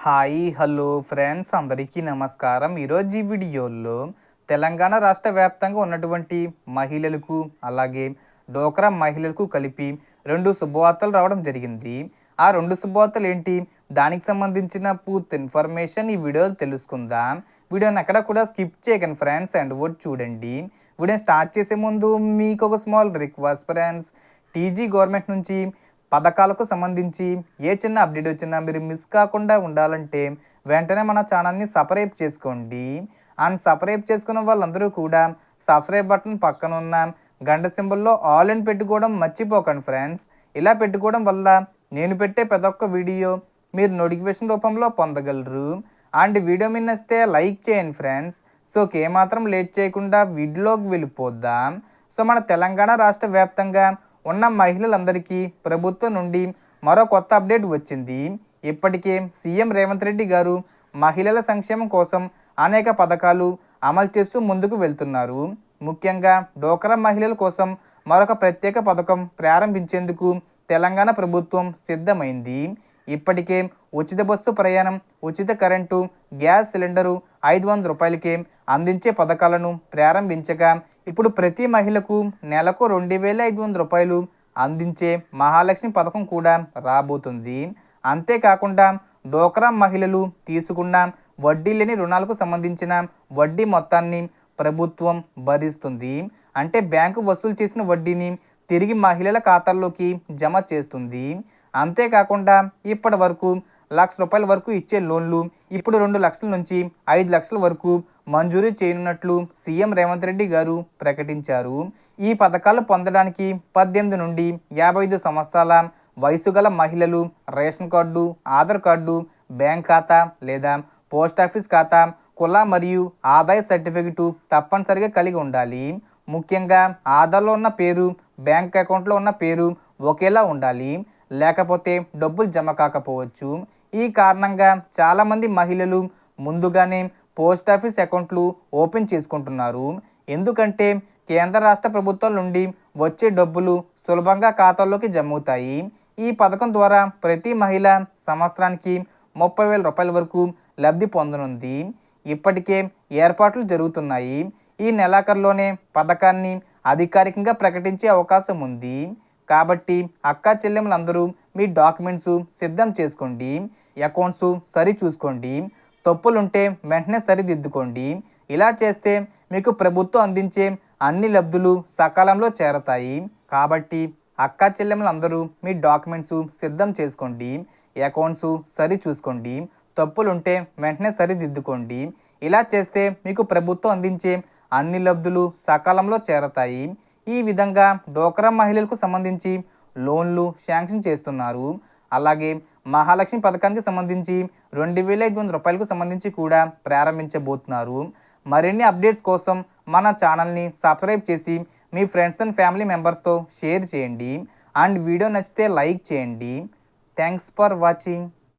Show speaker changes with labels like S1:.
S1: Hi hello friends అందరికీ నమస్కారం. ఈరోజు ఈ వీడియోలో తెలంగాణ రాష్ట్ర వ్యాప్తంగా ఉన్నటువంటి మహిళలకు అలాగే డోక్రా మహిళలకు కలిపి 2 శుభవార్తలు రావడం జరిగింది. ఆ 2 శుభవార్తలు ఏంటి, దానికి సంబంధించిన పూర్తి ఇన్ఫర్మేషన్ ఈ వీడియోలో తెలుసుకుందాం. వీడియోని ఎక్కడ కూడా స్కిప్ చేయకండి ఫ్రెండ్స్, అండ్ వర్డ్ చూడండి. వీడియోని స్టార్ట్ చేసే ముందు మీకు ఒక small request friends, TG government నుంచి పథకాలకు సంబంధించి ఏ చిన్న అప్డేట్ వచ్చినా మీరు మిస్ కాకుండా ఉండాలంటే వెంటనే మన ఛానల్ని సబ్స్క్రైబ్ చేసుకోండి. అండ్ సబ్స్క్రైబ్ చేసుకున్న వాళ్ళందరూ కూడా సబ్స్క్రైబ్ బటన్ పక్కన ఉన్న గంట సింబల్లో ఆల్ అని పెట్టుకోవడం మర్చిపోకండి ఫ్రెండ్స్. ఇలా పెట్టుకోవడం వల్ల నేను పెట్టే ప్రతి ఒక్క వీడియో మీరు నోటిఫికేషన్ రూపంలో పొందగలరు. అండ్ వీడియో మీద నచ్చితే లైక్ చేయండి ఫ్రెండ్స్. సో ఏమాత్రం లేట్ చేయకుండా వీడియోలోకి వెళ్ళిపోద్దాం. సో మన తెలంగాణ రాష్ట్ర వ్యాప్తంగా ఉన్న మహిళలందరికీ ప్రభుత్వం నుండి మరో కొత్త అప్డేట్ వచ్చింది. ఇప్పటికే సీఎం రేవంత్ రెడ్డి గారు మహిళల సంక్షేమం కోసం అనేక పథకాలు అమలు చేస్తూ ముందుకు వెళ్తున్నారు. ముఖ్యంగా డోక్రా మహిళల కోసం మరొక ప్రత్యేక పథకం ప్రారంభించేందుకు తెలంగాణ ప్రభుత్వం సిద్ధమైంది. ఇప్పటికే ఉచిత బస్సు ప్రయాణం, ఉచిత కరెంటు, గ్యాస్ సిలిండరు 500 రూపాయలకే అందించే పథకాలను ప్రారంభించగా ఇప్పుడు ప్రతి మహిళకు నెలకు 2500 రూపాయలు అందించే మహాలక్ష్మి పథకం కూడా రాబోతుంది. అంతేకాకుండా డోక్రా మహిళలు తీసుకున్న వడ్డీ లేని రుణాలకు సంబంధించిన వడ్డీ మొత్తాన్ని ప్రభుత్వం భరిస్తుంది. అంటే బ్యాంకు వసూలు చేసిన వడ్డీని తిరిగి మహిళల ఖాతాల్లోకి జమ చేస్తుంది. అంతేకాకుండా ఇప్పటి వరకు ₹1,00,000 వరకు ఇచ్చే లోన్లు ఇప్పుడు 2 లక్షల నుంచి 5 లక్షల వరకు మంజూరు చేయనున్నట్లు సీఎం రేవంత్ రెడ్డి గారు ప్రకటించారు. ఈ పథకాలు పొందడానికి 18 నుండి 55 సంవత్సరాల వయసు గల మహిళలు ration card, Aadhaar card, bank ఖాతా లేదా పోస్టాఫీస్ ఖాతా, కుల మరియు ఆదాయ సర్టిఫికెటు తప్పనిసరిగా కలిగి ఉండాలి. ముఖ్యంగా ఆధార్లో ఉన్న పేరు, బ్యాంక్ అకౌంట్లో ఉన్న పేరు ఒకేలా ఉండాలి, లేకపోతే డబ్బులు జమ కాకపోవచ్చు. ఈ కారణంగా చాలామంది మహిళలు ముందుగానే పోస్టాఫీస్ అకౌంట్లు ఓపెన్ చేసుకుంటున్నారు. ఎందుకంటే కేంద్ర రాష్ట్ర ప్రభుత్వాల నుండి వచ్చే డబ్బులు సులభంగా ఖాతాల్లోకి జమ అవుతాయి. ఈ పథకం ద్వారా ప్రతి మహిళ సంవత్సరానికి 30,000 రూపాయల వరకు లబ్ధి పొందనుంది. ఇప్పటికే ఏర్పాట్లు జరుగుతున్నాయి. ఈ నెలాఖరులోనే పథకాన్ని అధికారికంగా ప్రకటించే అవకాశం ఉంది. కాబట్టి అక్కా చెల్లెములందరూ మీ డాక్యుమెంట్స్ సిద్ధం చేసుకోండి, అకౌంట్స్ సరి చూసుకోండి, తప్పులుంటే వెంటనే సరిదిద్దుకోండి. ఇలా చేస్తే మీకు ప్రభుత్వం అందించే అన్ని లబ్ధులు సకాలంలో చేరతాయి. కాబట్టి అక్కా చెల్లెములందరూ మీ డాక్యుమెంట్స్ సిద్ధం చేసుకోండి, అకౌంట్స్ సరి చూసుకోండి, తప్పులుంటే వెంటనే సరిదిద్దుకోండి. ఇలా చేస్తే మీకు ప్రభుత్వం అందించే అన్ని లబ్ధులు సకాలంలో చేరతాయి. ఈ విధంగా డోక్రా మహిళలకు సంబంధించి లోన్లు శాంక్షన్ చేస్తున్నారు. అలాగే మహాలక్ష్మి పథకానికి సంబంధించి 2500 రూపాయలకు సంబంధించి కూడా ప్రారంభించబోతున్నారు. మరిన్ని అప్డేట్స్ కోసం మన ఛానల్ని సబ్స్క్రైబ్ చేసి మీ ఫ్రెండ్స్ అండ్ ఫ్యామిలీ మెంబర్స్తో షేర్ చేయండి. అండ్ వీడియో నచ్చితే లైక్ చేయండి. Thanks for watching.